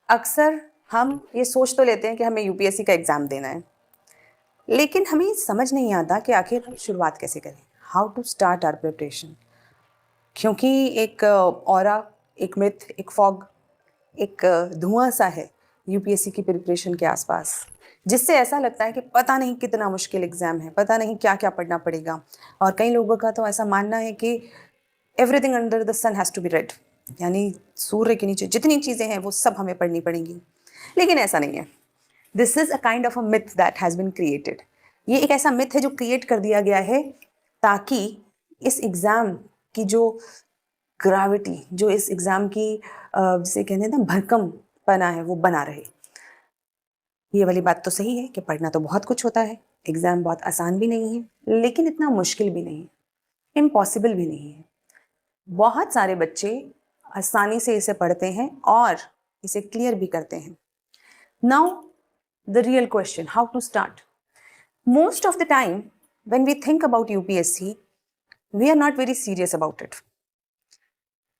अक्सर हम ये सोच तो लेते हैं कि हमें यूपीएससी का एग्ज़ाम देना है, लेकिन हमें समझ नहीं आता कि आखिर हम शुरुआत कैसे करें, how to start our preparation. क्योंकि एक ऑरा, एक मिथ, एक फॉग, एक धुआं सा है यूपीएससी की प्रिपरेशन के आसपास, जिससे ऐसा लगता है कि पता नहीं कितना मुश्किल एग्ज़ाम है, पता नहीं क्या क्या पढ़ना पड़ेगा। और कई लोगों का तो ऐसा मानना है कि everything under the sun has to be read, यानी सूर्य के नीचे जितनी चीज़ें हैं वो सब हमें पढ़नी पड़ेंगी। लेकिन ऐसा नहीं है। This is a kind of a myth that has been created. ये एक ऐसा मिथ है जो क्रिएट कर दिया गया है ताकि इस एग्ज़ाम की जो ग्रेविटी, जो इस एग्ज़ाम की जिसे कहते हैं ना भरकम पना है, वो बना रहे। ये वाली बात तो सही है कि पढ़ना तो बहुत कुछ होता है, एग्ज़ाम बहुत आसान भी नहीं है, लेकिन इतना मुश्किल भी नहीं है, इम्पॉसिबल भी नहीं है। बहुत सारे बच्चे आसानी से इसे पढ़ते हैं और इसे क्लियर भी करते हैं। Now the real question, how to start? Most of the time, when we think about UPSC, we are not very serious about it.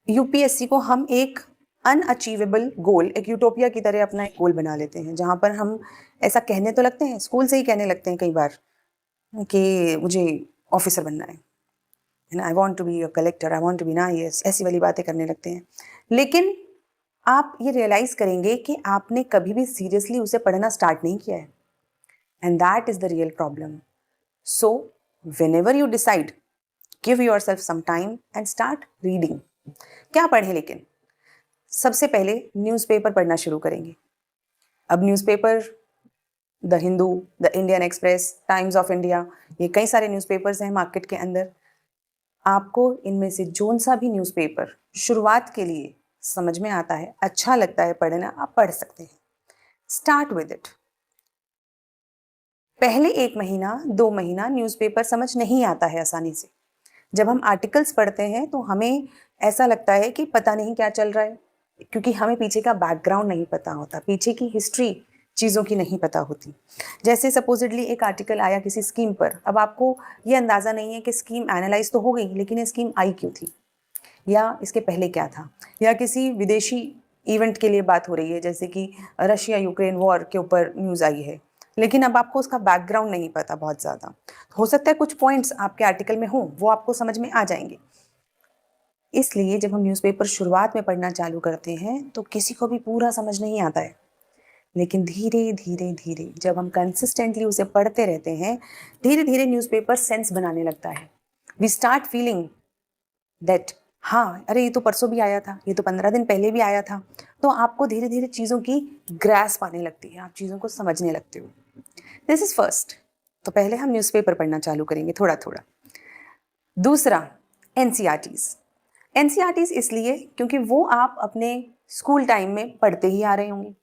UPSC को हम एक अनअचीवेबल गोल, एक यूटोपिया की तरह अपना एक गोल बना लेते हैं, जहाँ पर हम ऐसा कहने तो लगते हैं, स्कूल से ही कहने लगते हैं कई बार कि मुझे ऑफिसर बनना है, I want to be a collector, I want to be an IAS, ऐसी वाली बातें करने लगते हैं। लेकिन आप ये रियलाइज़ करेंगे कि आपने कभी भी सीरियसली उसे पढ़ना स्टार्ट नहीं किया है, and that is the real problem. So, whenever you decide, give yourself some time and start reading. क्या पढ़ें लेकिन? सबसे पहले न्यूज़पेपर पढ़ना शुरू करेंगे। अब newspaper, the Hindu, the Indian express, times of India, ये कई सारे न्यूज़पेपर्स हैं मार्केट के अंदर। आपको इनमें से जोन सा भी न्यूज़पेपर शुरुआत के लिए समझ में आता है, अच्छा लगता है पढ़ना, आप पढ़ सकते हैं। Start with it. पहले 1 महीना, 2 महीना न्यूज़पेपर समझ नहीं आता है आसानी से। जब हम आर्टिकल्स पढ़ते हैं तो हमें ऐसा लगता है कि पता नहीं क्या चल रहा है, क्योंकि हमें पीछे का बैकग्राउंड नहीं पता होता, पीछे की हिस्ट्री चीज़ों की नहीं पता होती। जैसे सपोजिटली एक आर्टिकल आया किसी स्कीम पर, अब आपको ये अंदाज़ा नहीं है कि स्कीम एनालाइज तो हो गई, लेकिन ये स्कीम आई क्यों थी, या इसके पहले क्या था, या किसी विदेशी इवेंट के लिए बात हो रही है, जैसे कि रशिया यूक्रेन वॉर के ऊपर न्यूज़ आई है, लेकिन अब आपको उसका बैकग्राउंड नहीं पता बहुत ज़्यादा। हो सकता है कुछ पॉइंट्स आपके आर्टिकल में हों, वो आपको समझ में आ जाएंगे। इसलिए जब हम न्यूज़पेपर शुरुआत में पढ़ना चालू करते हैं तो किसी को भी पूरा समझ नहीं आता है, लेकिन धीरे धीरे धीरे जब हम कंसिस्टेंटली उसे पढ़ते रहते हैं, धीरे धीरे न्यूज़पेपर सेंस बनाने लगता है। वी स्टार्ट फीलिंग दैट हाँ, अरे ये तो परसों भी आया था, ये तो 15 दिन पहले भी आया था। तो आपको धीरे धीरे चीज़ों की ग्रास्प आने लगती है, आप चीज़ों को समझने लगते हो। This is first. तो पहले हम न्यूज़पेपर पढ़ना चालू करेंगे थोड़ा थोड़ा। दूसरा, एनसीईआरटीज़। एनसीईआरटीज़ इसलिए क्योंकि वो आप अपने स्कूल टाइम में पढ़ते ही आ रहे होंगे,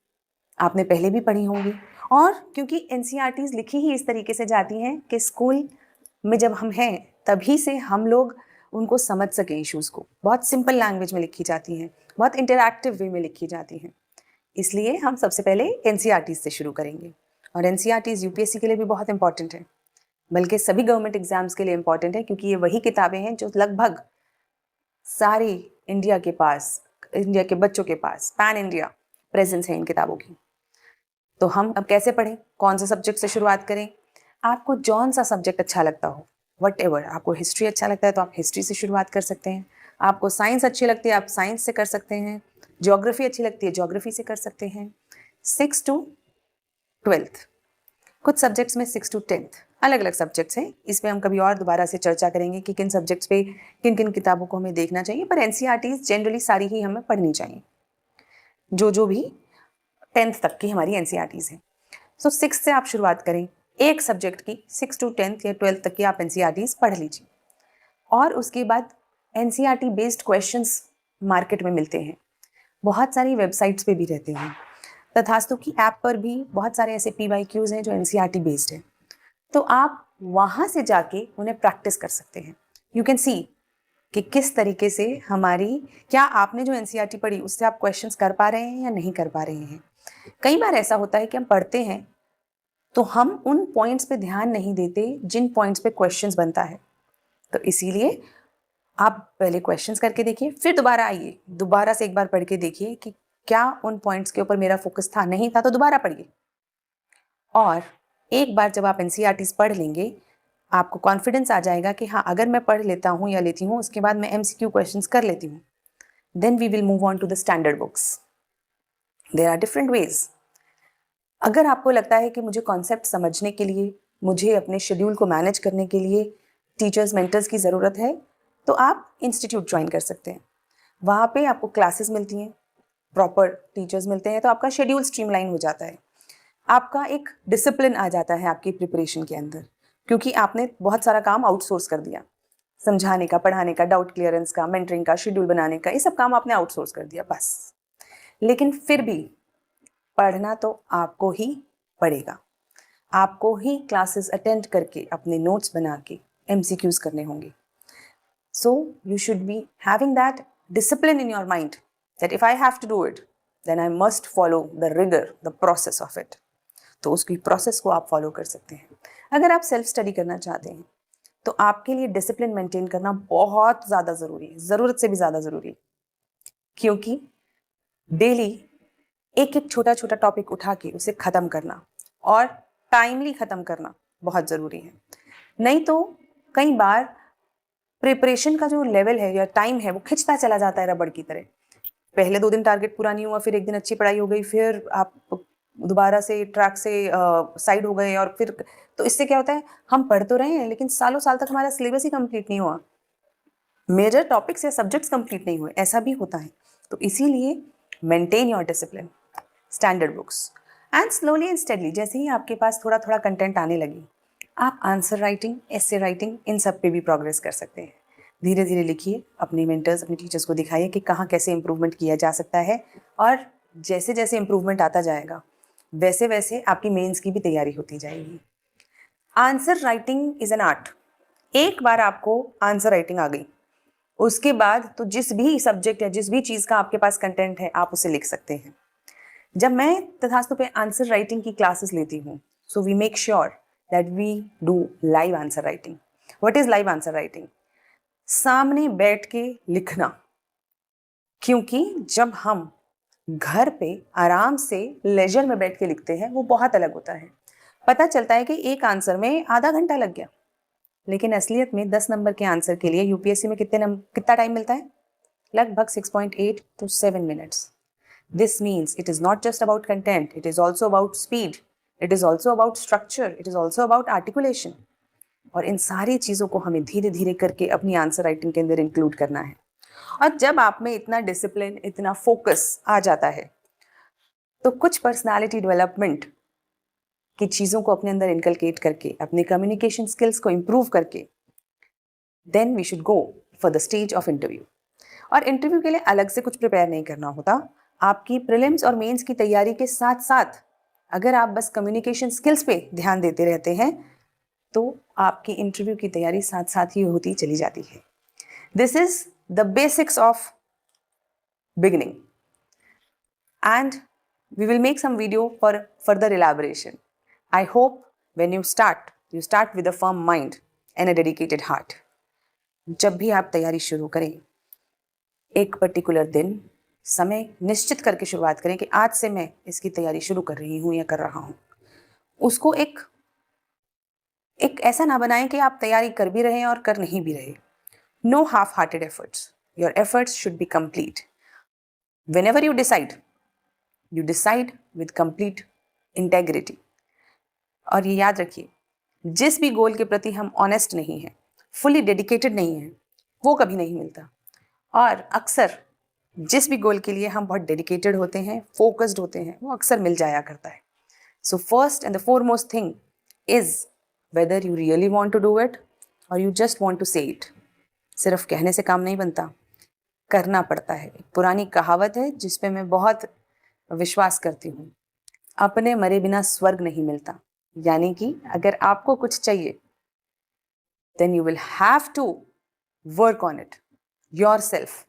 आपने पहले भी पढ़ी होंगी, और क्योंकि एनसीईआरटीज़ लिखी ही इस तरीके से जाती हैं कि स्कूल में जब हम हैं तभी से हम लोग उनको समझ सकें, इश्यूज़ को बहुत सिंपल लैंग्वेज में लिखी जाती हैं, बहुत इंटरैक्टिव वे में लिखी जाती हैं। इसलिए हम सबसे पहले एनसीईआरटीज़ से शुरू करेंगे। और एनसीईआरटीज़ यूपीएससी के लिए भी बहुत इंपॉर्टेंट है, बल्कि सभी गवर्नमेंट एग्जाम्स के लिए इंपॉर्टेंट है, क्योंकि ये वही किताबें हैं जो लगभग सारे इंडिया के पास, इंडिया के बच्चों के पास पैन इंडिया प्रेजेंस है इन किताबों की। तो हम अब कैसे पढ़ें, कौन से सब्जेक्ट से शुरुआत करें? आपको जौन सा सब्जेक्ट अच्छा लगता हो, वट एवर, आपको हिस्ट्री अच्छा लगता है तो आप हिस्ट्री से शुरुआत कर सकते हैं, आपको साइंस अच्छी लगती है आप साइंस से कर सकते हैं, ज्योग्राफी अच्छी लगती है ज्योग्राफी से कर सकते हैं। 6 to 12th, कुछ सब्जेक्ट्स में 6 to 10th, अलग अलग सब्जेक्ट्स हैं। इस पर हम कभी और दोबारा से चर्चा करेंगे कि किन सब्जेक्ट्स पे किन किन किताबों को हमें देखना चाहिए, पर एनसीईआरटीज़ जनरली सारी ही हमें पढ़नी चाहिए, जो भी 10th तक की हमारी एनसीईआरटीज़ हैं। सो 6 से आप शुरुआत करें, एक सब्जेक्ट की 6 to 10th या 12th तक की आप एनसीईआरटीज़ पढ़ लीजिए। और उसके बाद एनसीईआरटी बेस्ड क्वेश्चंस मार्केट में मिलते हैं, बहुत सारी वेबसाइट्स पे भी रहते हैं, तथास्तु की ऐप पर भी बहुत सारे ऐसे पीवाईक्यूज़ हैं जो एनसीईआरटी बेस्ड है, तो आप वहाँ से जाके उन्हें प्रैक्टिस कर सकते हैं। यू कैन सी कि किस तरीके से हमारी, क्या आपने जो एनसीईआरटी पढ़ी उससे आप क्वेश्चंस कर पा रहे हैं या नहीं कर पा रहे हैं। कई बार ऐसा होता है कि हम पढ़ते हैं तो हम उन पॉइंट्स पे ध्यान नहीं देते जिन पॉइंट्स पे क्वेश्चंस बनता है, तो इसीलिए आप पहले क्वेश्चंस करके देखिए, फिर दोबारा आइए, दोबारा से एक बार पढ़ के देखिए कि क्या उन पॉइंट्स के ऊपर मेरा फोकस था, नहीं था तो दोबारा पढ़िए। और एक बार जब आप एनसीईआरटीज पढ़ लेंगे, आपको कॉन्फिडेंस आ जाएगा कि हाँ, अगर मैं पढ़ लेता हूँ या लेती हूँ, उसके बाद मैं एमसीक्यू क्वेश्चंस कर लेती हूँ, then we will move on to the standard books. There are different ways. अगर आपको लगता है कि मुझे कॉन्सेप्ट समझने के लिए, मुझे अपने शेड्यूल को मैनेज करने के लिए टीचर्स, मेंटर्स की ज़रूरत है, तो आप इंस्टीट्यूट ज्वाइन कर सकते हैं। वहाँ पे आपको क्लासेस मिलती हैं, प्रॉपर टीचर्स मिलते हैं, तो आपका शेड्यूल स्ट्रीमलाइन हो जाता है। आपका एक डिसिप्लिन आ जाता है आपकी प्रिपरेशन के अंदर, क्योंकि आपने बहुत सारा काम आउटसोर्स कर दिया। समझाने का, पढ़ाने का, डाउट क्लियरेंस का, मेंटरिंग का, शेड्यूल बनाने का, ये सब काम आपने आउटसोर्स कर दिया बस। लेकिन फिर भी पढ़ना तो आपको ही पड़ेगा। आपको ही क्लासेस अटेंड करके अपने नोट्स बना के एमसीक्यूज करने होंगे। So you should be having that discipline in your mind that if I have to do it, then I must follow the rigor, the process of it. तो उसकी process को आप फॉलो कर सकते हैं। अगर आप सेल्फ स्टडी करना चाहते हैं तो आपके लिए डिसिप्लिन मेंटेन करना बहुत ज़्यादा ज़रूरी है, ज़रूरत से भी ज़्यादा ज़रूरी है, क्योंकि डेली एक एक छोटा छोटा टॉपिक उठा के उसे ख़त्म करना और टाइमली ख़त्म करना बहुत ज़रूरी है। नहीं तो कई बार प्रिपरेशन का जो लेवल है या टाइम है वो खिंचता चला जाता है रबड़ की तरह। पहले 2 दिन टारगेट पूरा नहीं हुआ, फिर एक दिन अच्छी पढ़ाई हो गई, फिर आप दोबारा से ट्रैक से साइड हो गए, और फिर तो इससे क्या होता है, हम पढ़ तो रहे हैं लेकिन सालों साल तक हमारा सिलेबस ही कंप्लीट नहीं हुआ, मेजर टॉपिक्स या सब्जेक्ट्स कंप्लीट नहीं हुए, ऐसा भी होता है। तो इसीलिए maintain your discipline, standard books, and slowly and steadily जैसे ही आपके पास थोड़ा थोड़ा कंटेंट आने लगी, आप आंसर राइटिंग, एसे राइटिंग, इन सब पे भी प्रोग्रेस कर सकते हैं। धीरे धीरे लिखिए, अपने मेंटर्स, अपने टीचर्स को दिखाइए कि कहाँ कैसे इम्प्रूवमेंट किया जा सकता है, और जैसे जैसे इम्प्रूवमेंट आता जाएगा वैसे वैसे आपकी मेंस की भी तैयारी होती जाएगी। Answer writing is an art. एक बार आपको आंसर राइटिंग आ गई, उसके बाद तो जिस भी सब्जेक्ट या जिस भी चीज़ का आपके पास कंटेंट है आप उसे लिख सकते हैं। जब मैं तथास्तु पे आंसर राइटिंग की क्लासेस लेती हूँ, so we make sure that we do live answer writing. What is live answer writing? सामने बैठ के लिखना, क्योंकि जब हम घर पे आराम से लेजर में बैठ के लिखते हैं वो बहुत अलग होता है। पता चलता है कि एक आंसर में आधा घंटा लग गया, लेकिन असलियत में 10 नंबर के आंसर के लिए यूपीएससी में कितना टाइम मिलता है? लगभग 6.8 to 7 minutes. This means it is not just about content, it is also about speed, it is also about structure, it is also about articulation. और इन सारी चीज़ों को हमें धीरे धीरे करके अपनी आंसर राइटिंग के अंदर इंक्लूड करना है। और जब आप में इतना डिसिप्लिन, इतना फोकस आ जाता है, तो कुछ पर्सनालिटी डेवलपमेंट की चीज़ों को अपने अंदर इनकलकेट करके, अपने कम्युनिकेशन स्किल्स को इम्प्रूव करके, then we should go for the stage of interview. और इंटरव्यू के लिए अलग से कुछ प्रिपेयर नहीं करना होता। आपकी प्रीलिम्स और मेंस की तैयारी के साथ साथ अगर आप बस कम्युनिकेशन स्किल्स पे ध्यान देते रहते हैं तो आपकी इंटरव्यू की तैयारी साथ साथ ही होती चली जाती है। This is the basics of beginning, and we will make some video for further elaboration. I hope when you start with a firm mind and a dedicated heart. जब भी आप तैयारी शुरू करें, एक पर्टिकुलर दिन, समय निश्चित करके शुरुआत करें कि आज से मैं इसकी तैयारी शुरू कर रही हूँ या कर रहा हूँ। उसको एक ऐसा ना बनाएं कि आप तैयारी कर भी रहे हैं और कर नहीं भी रहे। No half hearted efforts, your efforts should be complete. whenever you decide with complete integrity। और ये याद रखिए, जिस भी गोल के प्रति हम ऑनेस्ट नहीं हैं, फुली डेडिकेटेड नहीं हैं, वो कभी नहीं मिलता। और अक्सर जिस भी गोल के लिए हम बहुत डेडिकेटेड होते हैं, फोकस्ड होते हैं, वो अक्सर मिल जाया करता है। So first and the foremost thing is whether you really want to do it और you just want to say it. सिर्फ कहने से काम नहीं बनता, करना पड़ता है। एक पुरानी कहावत है जिस पे मैं बहुत विश्वास करती हूँ, अपने मरे बिना स्वर्ग नहीं मिलता। यानी कि अगर आपको कुछ चाहिए, then you will have to work on it yourself.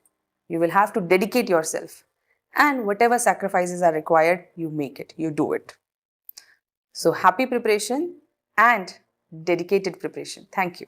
You will have to dedicate yourself, and whatever sacrifices are required, you make it, you do it. So happy preparation and dedicated preparation. Thank you.